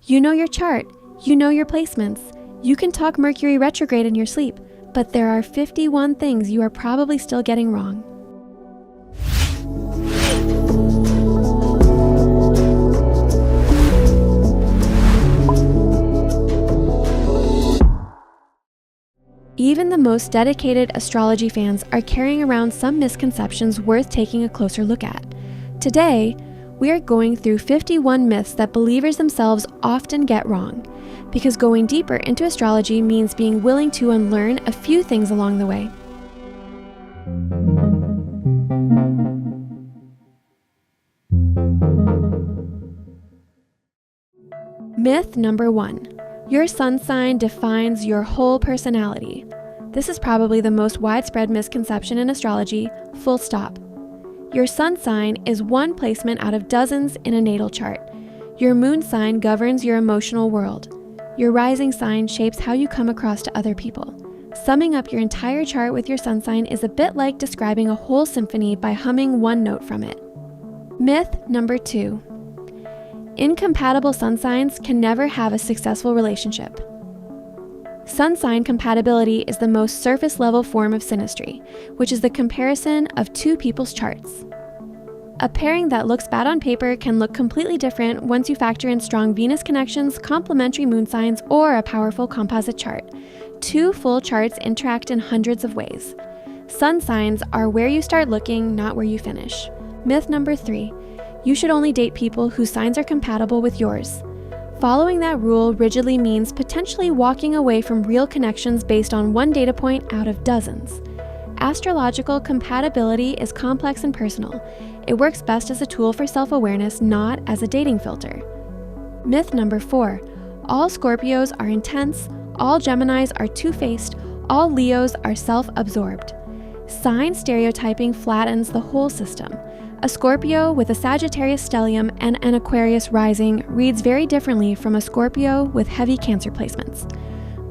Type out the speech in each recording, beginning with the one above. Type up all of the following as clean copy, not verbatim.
You know your chart. You know your placements. You can talk Mercury retrograde in your sleep, but there are 51 things you are probably still getting wrong. Even the most dedicated astrology fans are carrying around some misconceptions worth taking a closer look at. Today, we are going through 51 myths that believers themselves often get wrong, because going deeper into astrology means being willing to unlearn a few things along the way. Myth number 1. Your sun sign defines your whole personality. This is probably the most widespread misconception in astrology, full stop. Your sun sign is one placement out of dozens in a natal chart. Your moon sign governs your emotional world. Your rising sign shapes how you come across to other people. Summing up your entire chart with your sun sign is a bit like describing a whole symphony by humming one note from it. Myth number 2. Incompatible sun signs can never have a successful relationship. Sun sign compatibility is the most surface-level form of synastry, which is the comparison of two people's charts. A pairing that looks bad on paper can look completely different once you factor in strong Venus connections, complementary moon signs, or a powerful composite chart. Two full charts interact in hundreds of ways. Sun signs are where you start looking, not where you finish. Myth number 3. You should only date people whose signs are compatible with yours. Following that rule rigidly means potentially walking away from real connections based on one data point out of dozens. Astrological compatibility is complex and personal. It works best as a tool for self-awareness, not as a dating filter. Myth number 4. All Scorpios are intense, all Geminis are two-faced, all Leos are self-absorbed. Sign stereotyping flattens the whole system. A Scorpio with a Sagittarius stellium and an Aquarius rising reads very differently from a Scorpio with heavy Cancer placements.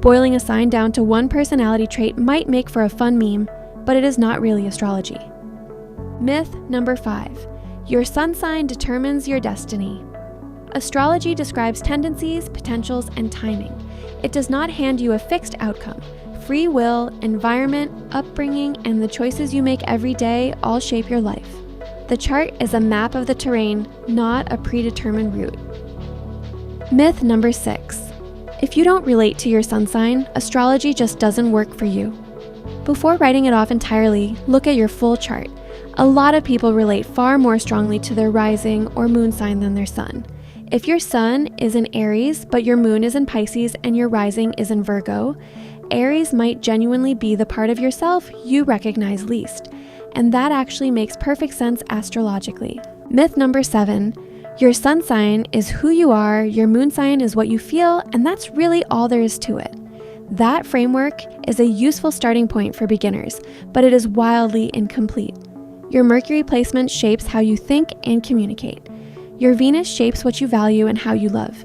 Boiling a sign down to one personality trait might make for a fun meme, but it is not really astrology. Myth number 5. Your sun sign determines your destiny. Astrology describes tendencies, potentials, and timing. It does not hand you a fixed outcome. Free will, environment, upbringing, and the choices you make every day all shape your life. The chart is a map of the terrain, not a predetermined route. Myth number 6. If you don't relate to your sun sign, astrology just doesn't work for you. Before writing it off entirely, look at your full chart. A lot of people relate far more strongly to their rising or moon sign than their sun. If your sun is in Aries, but your moon is in Pisces and your rising is in Virgo, Aries might genuinely be the part of yourself you recognize least. And that actually makes perfect sense astrologically. Myth number 7. Your sun sign is who you are, your moon sign is what you feel, and that's really all there is to it. That framework is a useful starting point for beginners, but it is wildly incomplete. Your Mercury placement shapes how you think and communicate. Your Venus shapes what you value and how you love.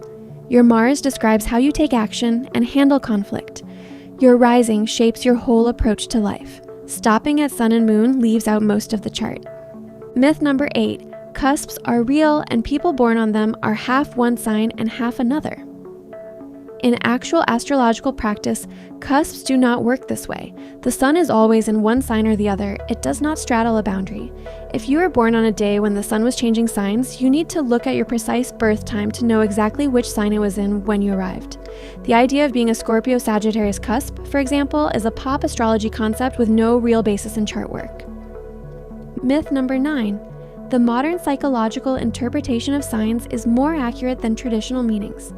Your Mars describes how you take action and handle conflict. Your rising shapes your whole approach to life. Stopping at sun and moon leaves out most of the chart. Myth number 8. Cusps are real and people born on them are half one sign and half another. In actual astrological practice, cusps do not work this way. The sun is always in one sign or the other. It does not straddle a boundary. If you were born on a day when the sun was changing signs, you need to look at your precise birth time to know exactly which sign it was in when you arrived. The idea of being a Scorpio-Sagittarius cusp, for example, is a pop astrology concept with no real basis in chart work. Myth number 9. The modern psychological interpretation of signs is more accurate than traditional meanings.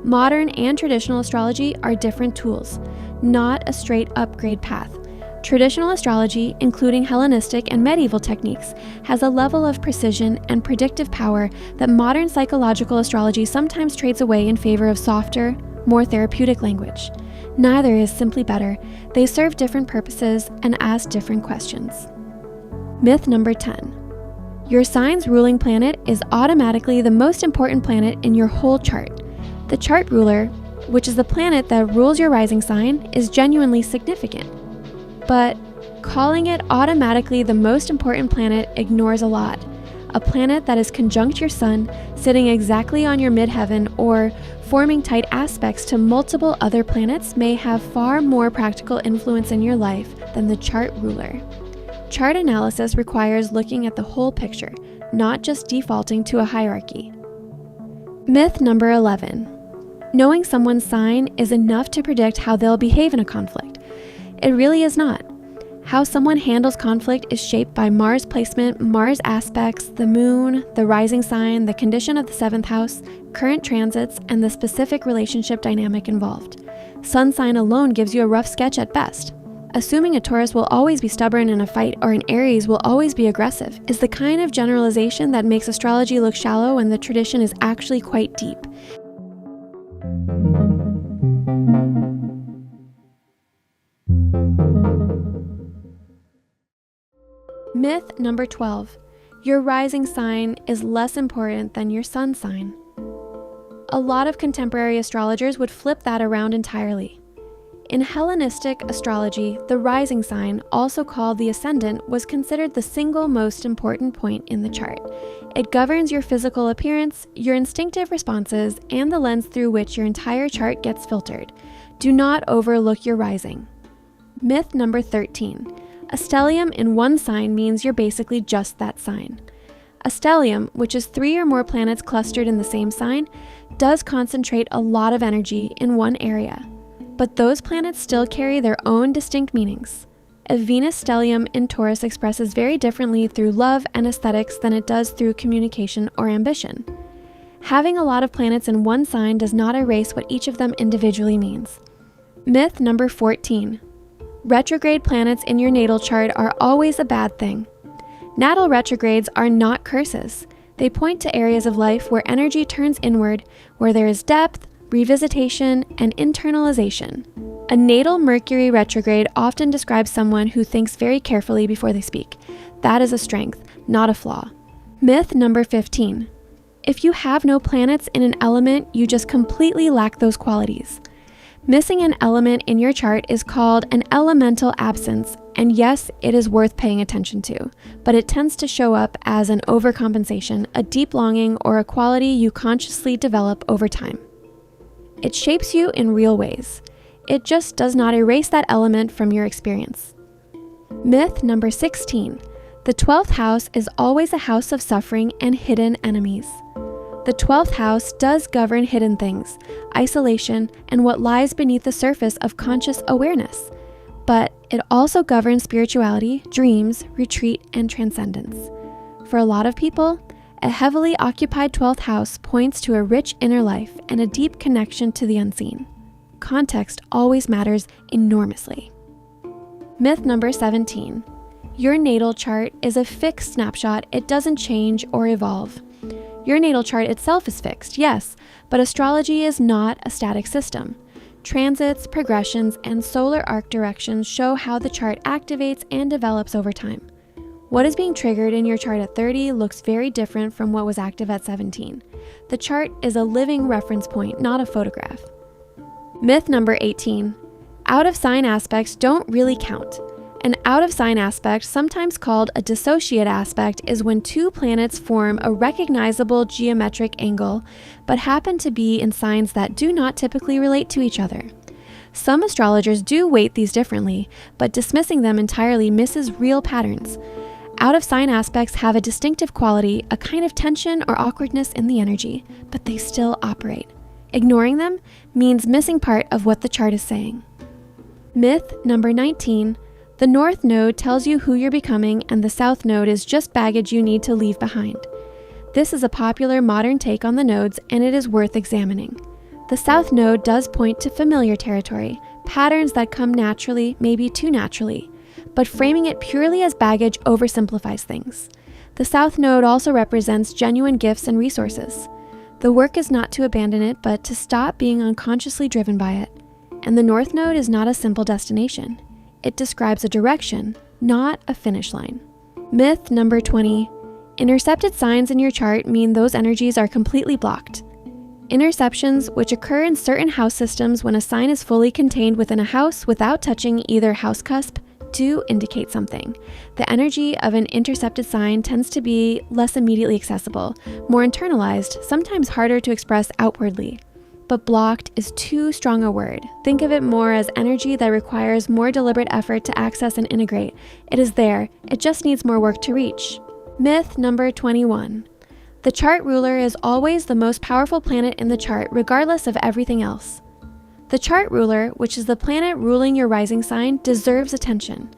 Modern and traditional astrology are different tools, not a straight upgrade path. Traditional astrology, including Hellenistic and medieval techniques, has a level of precision and predictive power that modern psychological astrology sometimes trades away in favor of softer, more therapeutic language. Neither is simply better. They serve different purposes and ask different questions. Myth number 10. Your sign's ruling planet is automatically the most important planet in your whole chart. The chart ruler, which is the planet that rules your rising sign, is genuinely significant. But calling it automatically the most important planet ignores a lot. a planet that is conjunct your sun, sitting exactly on your midheaven, or forming tight aspects to multiple other planets may have far more practical influence in your life than the chart ruler. Chart analysis requires looking at the whole picture, not just defaulting to a hierarchy. Myth number 11. Knowing someone's sign is enough to predict how they'll behave in a conflict. It really is not. How someone handles conflict is shaped by Mars placement, Mars aspects, the moon, the rising sign, the condition of the 7th house, current transits, and the specific relationship dynamic involved. Sun sign alone gives you a rough sketch at best. Assuming a Taurus will always be stubborn in a fight or an Aries will always be aggressive is the kind of generalization that makes astrology look shallow when the tradition is actually quite deep. Myth number 12. Your rising sign is less important than your sun sign. A lot of contemporary astrologers would flip that around entirely. In Hellenistic astrology, the rising sign, also called the ascendant, was considered the single most important point in the chart. It governs your physical appearance, your instinctive responses, and the lens through which your entire chart gets filtered. Do not overlook your rising. Myth number 13. A stellium in one sign means you're basically just that sign. A stellium, which is 3 or more planets clustered in the same sign, does concentrate a lot of energy in one area. But those planets still carry their own distinct meanings. A Venus stellium in Taurus expresses very differently through love and aesthetics than it does through communication or ambition. Having a lot of planets in one sign does not erase what each of them individually means. Myth number 14. Retrograde planets in your natal chart are always a bad thing. Natal retrogrades are not curses. They point to areas of life where energy turns inward, where there is depth, revisitation, and internalization. A natal Mercury retrograde often describes someone who thinks very carefully before they speak. That is a strength, not a flaw. Myth number 15. If you have no planets in an element, you just completely lack those qualities. Missing an element in your chart is called an elemental absence, and yes, it is worth paying attention to, but it tends to show up as an overcompensation, a deep longing, or a quality you consciously develop over time. It shapes you in real ways. It just does not erase that element from your experience. Myth number 16. The 12th house is always a house of suffering and hidden enemies. The 12th house does govern hidden things, isolation, and what lies beneath the surface of conscious awareness. But it also governs spirituality, dreams, retreat, and transcendence. For a lot of people, a heavily occupied 12th house points to a rich inner life and a deep connection to the unseen. Context always matters enormously. Myth number 17. Your natal chart is a fixed snapshot. It doesn't change or evolve. Your natal chart itself is fixed, yes, but astrology is not a static system. Transits, progressions, and solar arc directions show how the chart activates and develops over time. What is being triggered in your chart at 30 looks very different from what was active at 17. The chart is a living reference point, not a photograph. Myth number 18. Out of sign aspects don't really count. An out-of-sign aspect, sometimes called a dissociate aspect, is when 2 planets form a recognizable geometric angle, but happen to be in signs that do not typically relate to each other. Some astrologers do weight these differently, but dismissing them entirely misses real patterns. Out-of-sign aspects have a distinctive quality, a kind of tension or awkwardness in the energy, but they still operate. Ignoring them means missing part of what the chart is saying. Myth number 19. The North Node tells you who you're becoming, and the South Node is just baggage you need to leave behind. This is a popular modern take on the nodes, and it is worth examining. The South Node does point to familiar territory, patterns that come naturally, maybe too naturally, but framing it purely as baggage oversimplifies things. The South Node also represents genuine gifts and resources. The work is not to abandon it, but to stop being unconsciously driven by it. And the North Node is not a simple destination. It describes a direction, not a finish line. Myth number 20. Intercepted signs in your chart mean those energies are completely blocked. Interceptions, which occur in certain house systems when a sign is fully contained within a house without touching either house cusp, do indicate something. The energy of an intercepted sign tends to be less immediately accessible, more internalized, sometimes harder to express outwardly. But blocked is too strong a word. Think of it more as energy that requires more deliberate effort to access and integrate. It is there, it just needs more work to reach. Myth number 21. The chart ruler is always the most powerful planet in the chart, regardless of everything else. The chart ruler, which is the planet ruling your rising sign, deserves attention.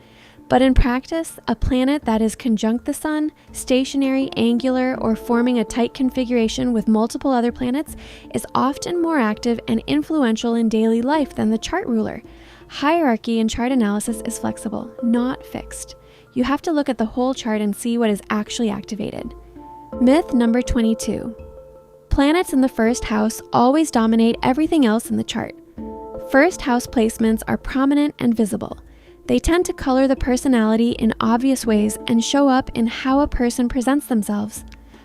But in practice, a planet that is conjunct the sun, stationary, angular, or forming a tight configuration with multiple other planets is often more active and influential in daily life than the chart ruler. Hierarchy in chart analysis is flexible, not fixed. You have to look at the whole chart and see what is actually activated. Myth number 22. Planets in the first house always dominate everything else in the chart. First house placements are prominent and visible. They tend to color the personality in obvious ways and show up in how a person presents themselves.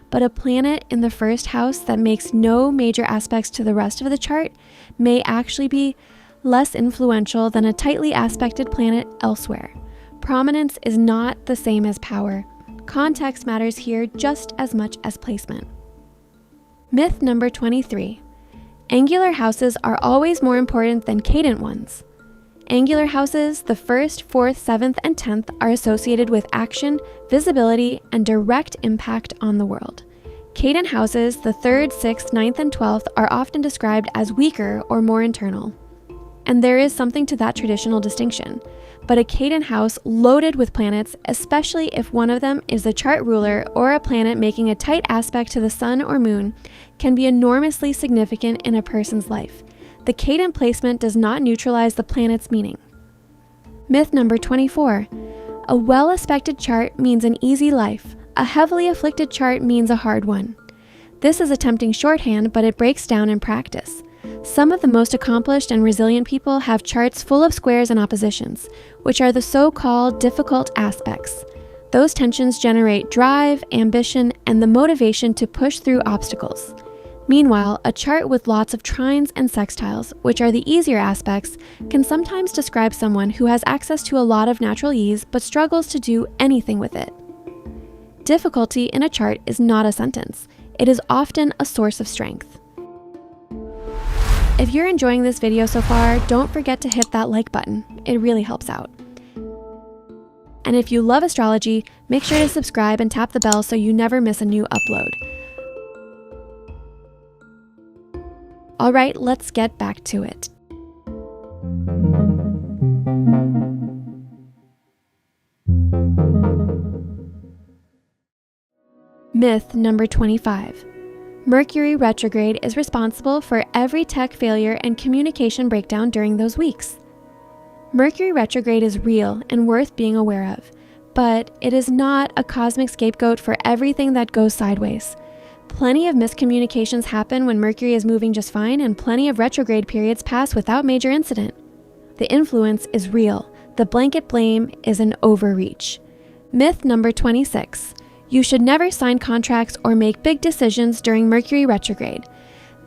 But a planet in the first house that makes no major aspects to the rest of the chart may actually be less influential than a tightly aspected planet elsewhere. Prominence is not the same as power. Context matters here just as much as placement. Myth number 23. Angular houses are always more important than cadent ones. Angular houses, the 1st, 4th, 7th, and 10th, are associated with action, visibility, and direct impact on the world. Cadent houses, the 3rd, 6th, 9th, and 12th, are often described as weaker or more internal. And there is something to that traditional distinction. But a cadent house loaded with planets, especially if one of them is the chart ruler or a planet making a tight aspect to the sun or moon, can be enormously significant in a person's life. The cadent placement does not neutralize the planet's meaning. Myth number 24. A well-aspected chart means an easy life. A heavily afflicted chart means a hard one. This is a tempting shorthand, but it breaks down in practice. Some of the most accomplished and resilient people have charts full of squares and oppositions, which are the so-called difficult aspects. Those tensions generate drive, ambition, and the motivation to push through obstacles. Meanwhile, a chart with lots of trines and sextiles, which are the easier aspects, can sometimes describe someone who has access to a lot of natural ease but struggles to do anything with it. Difficulty in a chart is not a sentence. It is often a source of strength. If you're enjoying this video so far, don't forget to hit that like button. It really helps out. And if you love astrology, make sure to subscribe and tap the bell so you never miss a new upload. All right, let's get back to it. Myth number 25. Mercury retrograde is responsible for every tech failure and communication breakdown during those weeks. Mercury retrograde is real and worth being aware of, but it is not a cosmic scapegoat for everything that goes sideways. Plenty of miscommunications happen when Mercury is moving just fine, and plenty of retrograde periods pass without major incident. The influence is real. The blanket blame is an overreach. Myth number 26. You should never sign contracts or make big decisions during Mercury retrograde.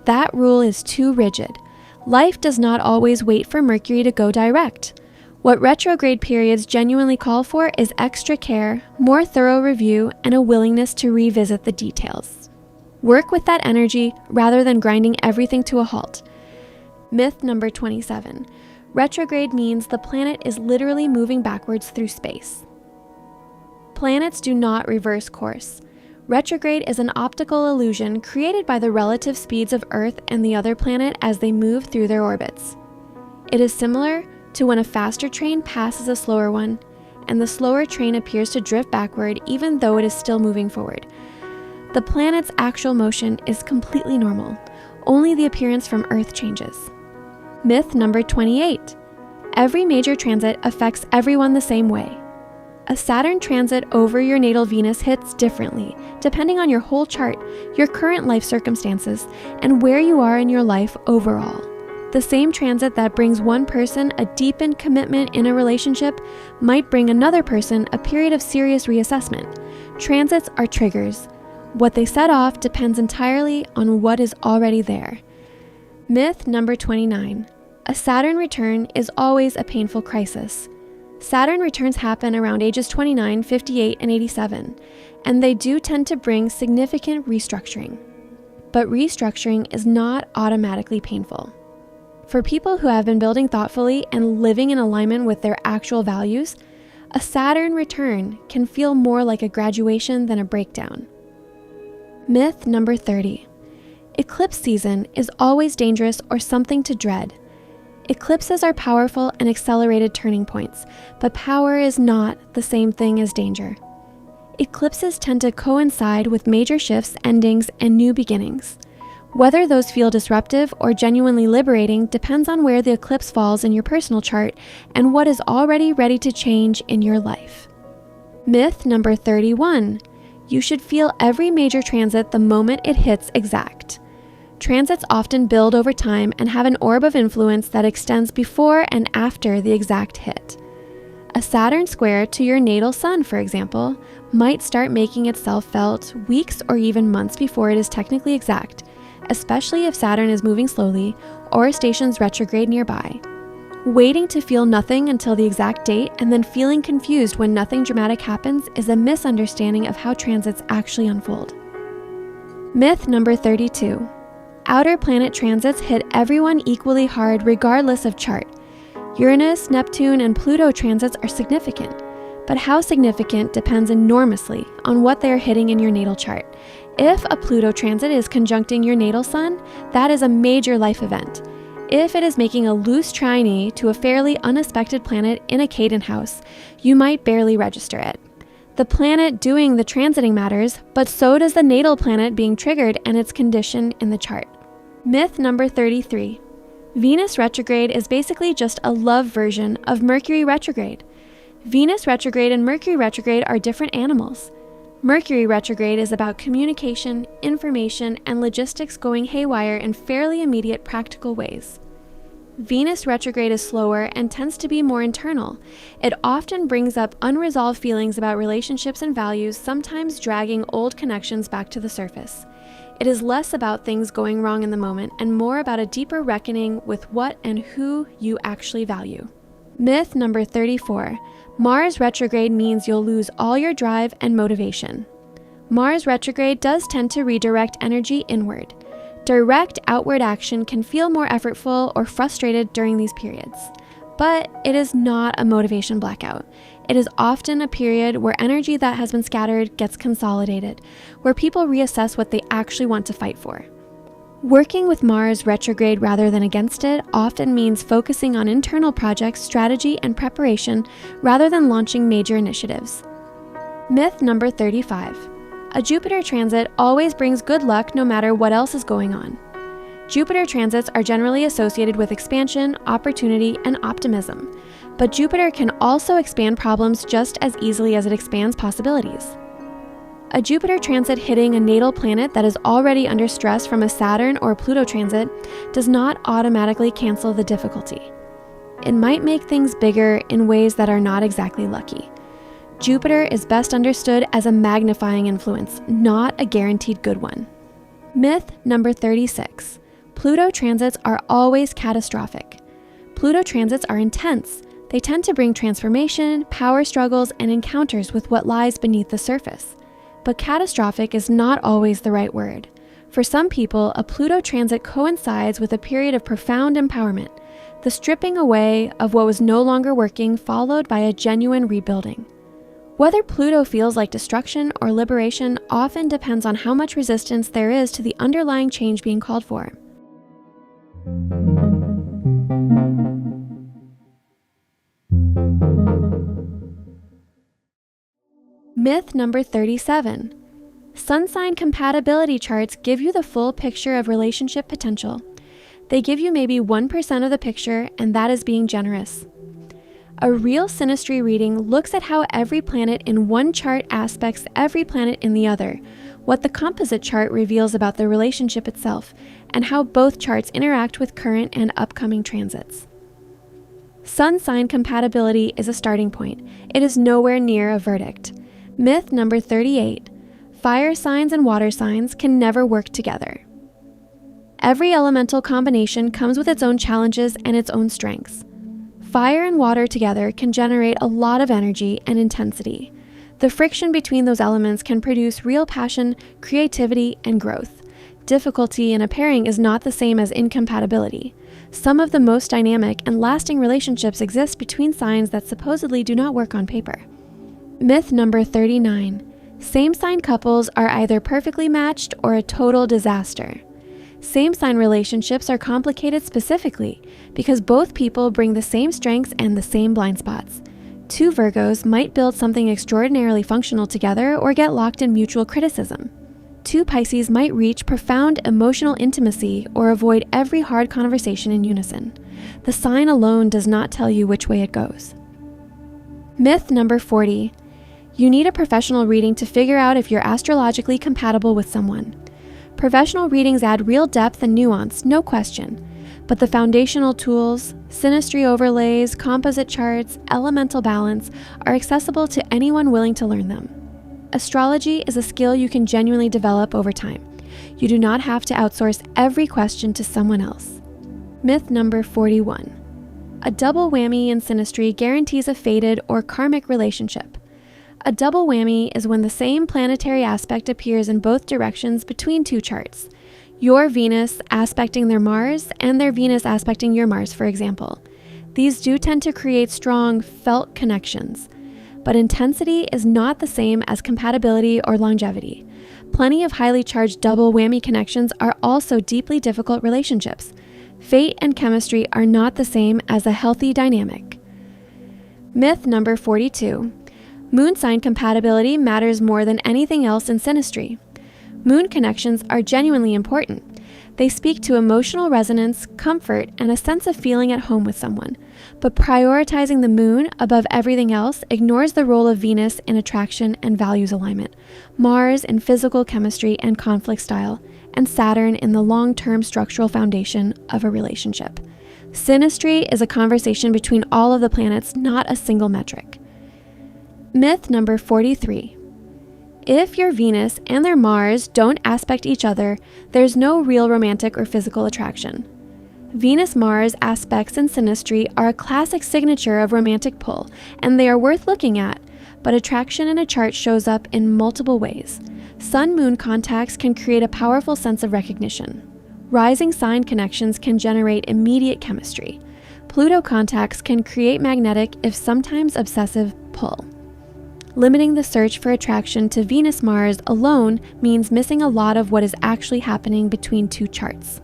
That rule is too rigid. Life does not always wait for Mercury to go direct. What retrograde periods genuinely call for is extra care, more thorough review, and a willingness to revisit the details. Work with that energy rather than grinding everything to a halt. Myth number 27. Retrograde means the planet is literally moving backwards through space. Planets do not reverse course. Retrograde is an optical illusion created by the relative speeds of Earth and the other planet as they move through their orbits. It is similar to when a faster train passes a slower one, and the slower train appears to drift backward even though it is still moving forward. The planet's actual motion is completely normal. Only the appearance from Earth changes. Myth number 28. Every major transit affects everyone the same way. A Saturn transit over your natal Venus hits differently, depending on your whole chart, your current life circumstances, and where you are in your life overall. The same transit that brings one person a deepened commitment in a relationship might bring another person a period of serious reassessment. Transits are triggers. What they set off depends entirely on what is already there. Myth number 29. A Saturn return is always a painful crisis. Saturn returns happen around ages 29, 58, and 87, and they do tend to bring significant restructuring. But restructuring is not automatically painful. For people who have been building thoughtfully and living in alignment with their actual values, a Saturn return can feel more like a graduation than a breakdown. Myth number 30. Eclipse season is always dangerous or something to dread. Eclipses are powerful and accelerated turning points, but power is not the same thing as danger. Eclipses tend to coincide with major shifts, endings, and new beginnings. Whether those feel disruptive or genuinely liberating depends on where the eclipse falls in your personal chart and what is already ready to change in your life. Myth number 31. You should feel every major transit the moment it hits exact. Transits often build over time and have an orb of influence that extends before and after the exact hit. A Saturn square to your natal sun, for example, might start making itself felt weeks or even months before it is technically exact, especially if Saturn is moving slowly or stations retrograde nearby. Waiting to feel nothing until the exact date and then feeling confused when nothing dramatic happens is a misunderstanding of how transits actually unfold. Myth number 32. Outer planet transits hit everyone equally hard regardless of chart. Uranus, Neptune, and Pluto transits are significant, but how significant depends enormously on what they are hitting in your natal chart. If a Pluto transit is conjuncting your natal sun, that is a major life event. If it is making a loose trine to a fairly unexpected planet in a Caden house, you might barely register it. The planet doing the transiting matters, but so does the natal planet being triggered and its condition in the chart. Myth number 33. Venus retrograde is basically just a love version of Mercury retrograde. Venus retrograde and Mercury retrograde are different animals. Mercury retrograde is about communication, information, and logistics going haywire in fairly immediate practical ways. Venus retrograde is slower and tends to be more internal. It often brings up unresolved feelings about relationships and values, sometimes dragging old connections back to the surface. It is less about things going wrong in the moment and more about a deeper reckoning with what and who you actually value. Myth number 34. Mars retrograde means you'll lose all your drive and motivation. Mars retrograde does tend to redirect energy inward. Direct outward action can feel more effortful or frustrated during these periods, but it is not a motivation blackout. It is often a period where energy that has been scattered gets consolidated, where people reassess what they actually want to fight for. Working with Mars retrograde rather than against it often means focusing on internal projects, strategy, and preparation rather than launching major initiatives. Myth number 35. A Jupiter transit always brings good luck no matter what else is going on. Jupiter transits are generally associated with expansion, opportunity, and optimism, but Jupiter can also expand problems just as easily as it expands possibilities. A Jupiter transit hitting a natal planet that is already under stress from a Saturn or Pluto transit does not automatically cancel the difficulty. It might make things bigger in ways that are not exactly lucky. Jupiter is best understood as a magnifying influence, not a guaranteed good one. Myth number 36. Pluto transits are always catastrophic. Pluto transits are intense. They tend to bring transformation, power struggles, and encounters with what lies beneath the surface. But catastrophic is not always the right word. For some people, a Pluto transit coincides with a period of profound empowerment, the stripping away of what was no longer working, followed by a genuine rebuilding. Whether Pluto feels like destruction or liberation often depends on how much resistance there is to the underlying change being called for. Myth number 37. Sun sign compatibility charts give you the full picture of relationship potential. They give you maybe 1% of the picture, and that is being generous. A real synastry reading looks at how every planet in one chart aspects every planet in the other, what the composite chart reveals about the relationship itself, and how both charts interact with current and upcoming transits. Sun sign compatibility is a starting point. It is nowhere near a verdict. Myth number 38. Fire signs and water signs can never work together. Every elemental combination comes with its own challenges and its own strengths. Fire and water together can generate a lot of energy and intensity. The friction between those elements can produce real passion, creativity, and growth. Difficulty in a pairing is not the same as incompatibility. Some of the most dynamic and lasting relationships exist between signs that supposedly do not work on paper. Myth number 39. Same-sign couples are either perfectly matched or a total disaster. Same-sign relationships are complicated specifically because both people bring the same strengths and the same blind spots. Two Virgos might build something extraordinarily functional together or get locked in mutual criticism. Two Pisces might reach profound emotional intimacy or avoid every hard conversation in unison. The sign alone does not tell you which way it goes. Myth number 40. You need a professional reading to figure out if you're astrologically compatible with someone. Professional readings add real depth and nuance, no question. But the foundational tools, synastry overlays, composite charts, elemental balance are accessible to anyone willing to learn them. Astrology is a skill you can genuinely develop over time. You do not have to outsource every question to someone else. Myth number 41. A double whammy in synastry guarantees a fated or karmic relationship. A double whammy is when the same planetary aspect appears in both directions between two charts. Your Venus aspecting their Mars and their Venus aspecting your Mars, for example. These do tend to create strong, felt connections. But intensity is not the same as compatibility or longevity. Plenty of highly charged double whammy connections are also deeply difficult relationships. Fate and chemistry are not the same as a healthy dynamic. Myth number 42. Moon sign compatibility matters more than anything else in synastry. Moon connections are genuinely important. They speak to emotional resonance, comfort, and a sense of feeling at home with someone. But prioritizing the moon above everything else ignores the role of Venus in attraction and values alignment, Mars in physical chemistry and conflict style, and Saturn in the long-term structural foundation of a relationship. Synastry is a conversation between all of the planets, not a single metric. Myth number 43. If your Venus and their Mars don't aspect each other, there's no real romantic or physical attraction. Venus-Mars aspects in synastry are a classic signature of romantic pull, and they are worth looking at, but attraction in a chart shows up in multiple ways. Sun-Moon contacts can create a powerful sense of recognition. Rising sign connections can generate immediate chemistry. Pluto contacts can create magnetic, if sometimes obsessive, pull. Limiting the search for attraction to Venus-Mars alone means missing a lot of what is actually happening between two charts.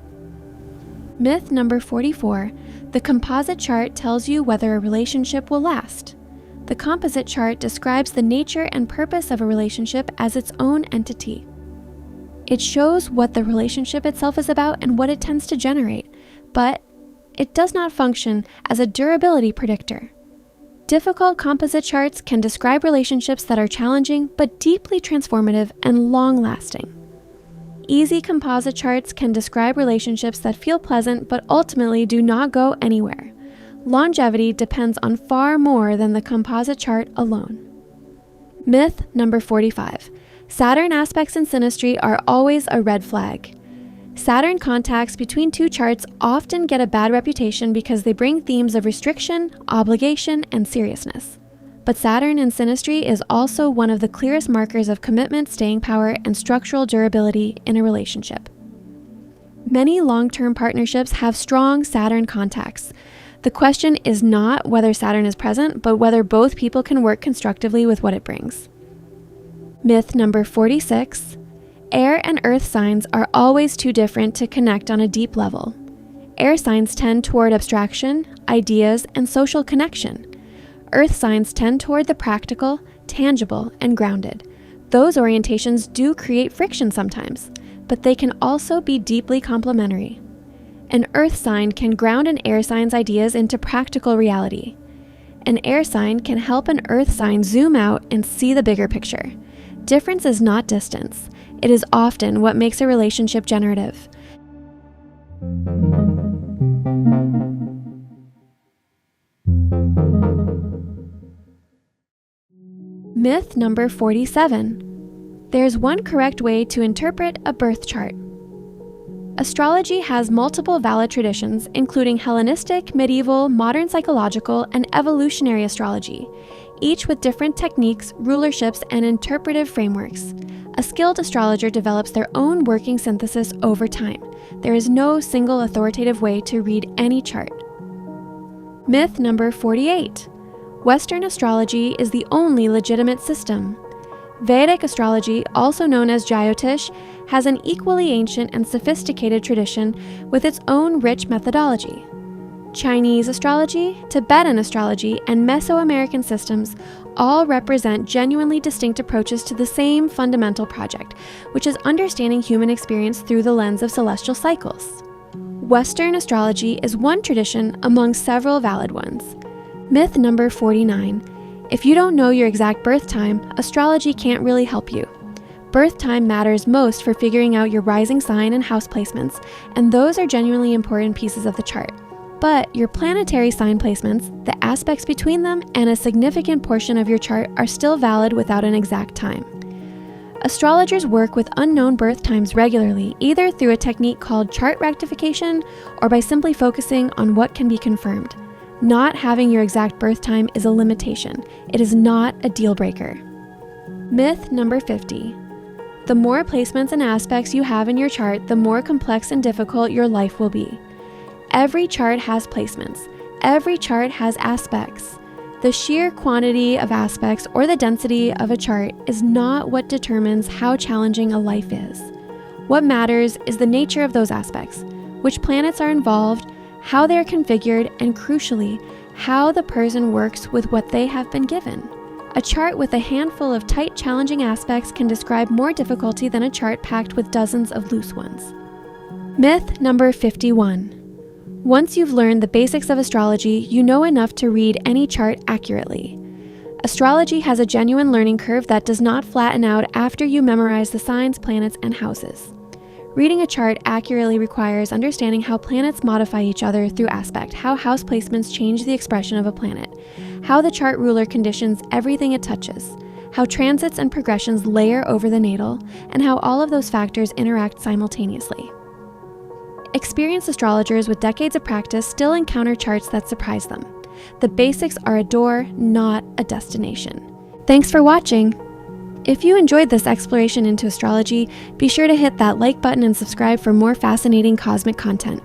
Myth number 44. The composite chart tells you whether a relationship will last. The composite chart describes the nature and purpose of a relationship as its own entity. It shows what the relationship itself is about and what it tends to generate, but it does not function as a durability predictor. Difficult composite charts can describe relationships that are challenging but deeply transformative and long-lasting. Easy composite charts can describe relationships that feel pleasant but ultimately do not go anywhere. Longevity depends on far more than the composite chart alone. Myth number 45. Saturn aspects in synastry are always a red flag. Saturn contacts between two charts often get a bad reputation because they bring themes of restriction, obligation, and seriousness. But Saturn in synastry is also one of the clearest markers of commitment, staying power, and structural durability in a relationship. Many long-term partnerships have strong Saturn contacts. The question is not whether Saturn is present, but whether both people can work constructively with what it brings. Myth number 46. Air and earth signs are always too different to connect on a deep level. Air signs tend toward abstraction, ideas, and social connection. Earth signs tend toward the practical, tangible, and grounded. Those orientations do create friction sometimes, but they can also be deeply complementary. An earth sign can ground an air sign's ideas into practical reality. An air sign can help an earth sign zoom out and see the bigger picture. Difference is not distance. It is often what makes a relationship generative. Myth number 47. There's one correct way to interpret a birth chart. Astrology has multiple valid traditions, including Hellenistic, medieval, modern psychological, and evolutionary astrology, each with different techniques, rulerships, and interpretive frameworks. A skilled astrologer develops their own working synthesis over time. There is no single authoritative way to read any chart. Myth number 48. Western astrology is the only legitimate system. Vedic astrology, also known as Jyotish, has an equally ancient and sophisticated tradition with its own rich methodology. Chinese astrology, Tibetan astrology, and Mesoamerican systems all represent genuinely distinct approaches to the same fundamental project, which is understanding human experience through the lens of celestial cycles. Western astrology is one tradition among several valid ones. Myth number 49. If you don't know your exact birth time, astrology can't really help you. Birth time matters most for figuring out your rising sign and house placements, and those are genuinely important pieces of the chart. But your planetary sign placements, the aspects between them, and a significant portion of your chart are still valid without an exact time. Astrologers work with unknown birth times regularly, either through a technique called chart rectification or by simply focusing on what can be confirmed. Not having your exact birth time is a limitation. It is not a deal breaker. Myth number 50. The more placements and aspects you have in your chart, the more complex and difficult your life will be. Every chart has placements. Every chart has aspects. The sheer quantity of aspects or the density of a chart is not what determines how challenging a life is. What matters is the nature of those aspects, which planets are involved, how they are configured, and crucially, how the person works with what they have been given. A chart with a handful of tight, challenging aspects can describe more difficulty than a chart packed with dozens of loose ones. Myth number 51. Once you've learned the basics of astrology, you know enough to read any chart accurately. Astrology has a genuine learning curve that does not flatten out after you memorize the signs, planets, and houses. Reading a chart accurately requires understanding how planets modify each other through aspect, how house placements change the expression of a planet, how the chart ruler conditions everything it touches, how transits and progressions layer over the natal, and how all of those factors interact simultaneously. Experienced astrologers with decades of practice still encounter charts that surprise them. The basics are a door, not a destination. Thanks for watching. If you enjoyed this exploration into astrology, be sure to hit that like button and subscribe for more fascinating cosmic content.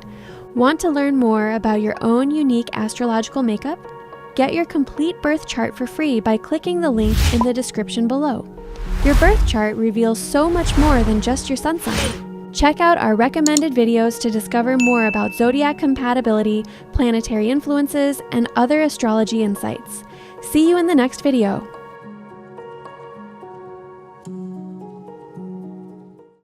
Want to learn more about your own unique astrological makeup? Get your complete birth chart for free by clicking the link in the description below. Your birth chart reveals so much more than just your sun sign. Check out our recommended videos to discover more about zodiac compatibility, planetary influences, and other astrology insights. See you in the next video.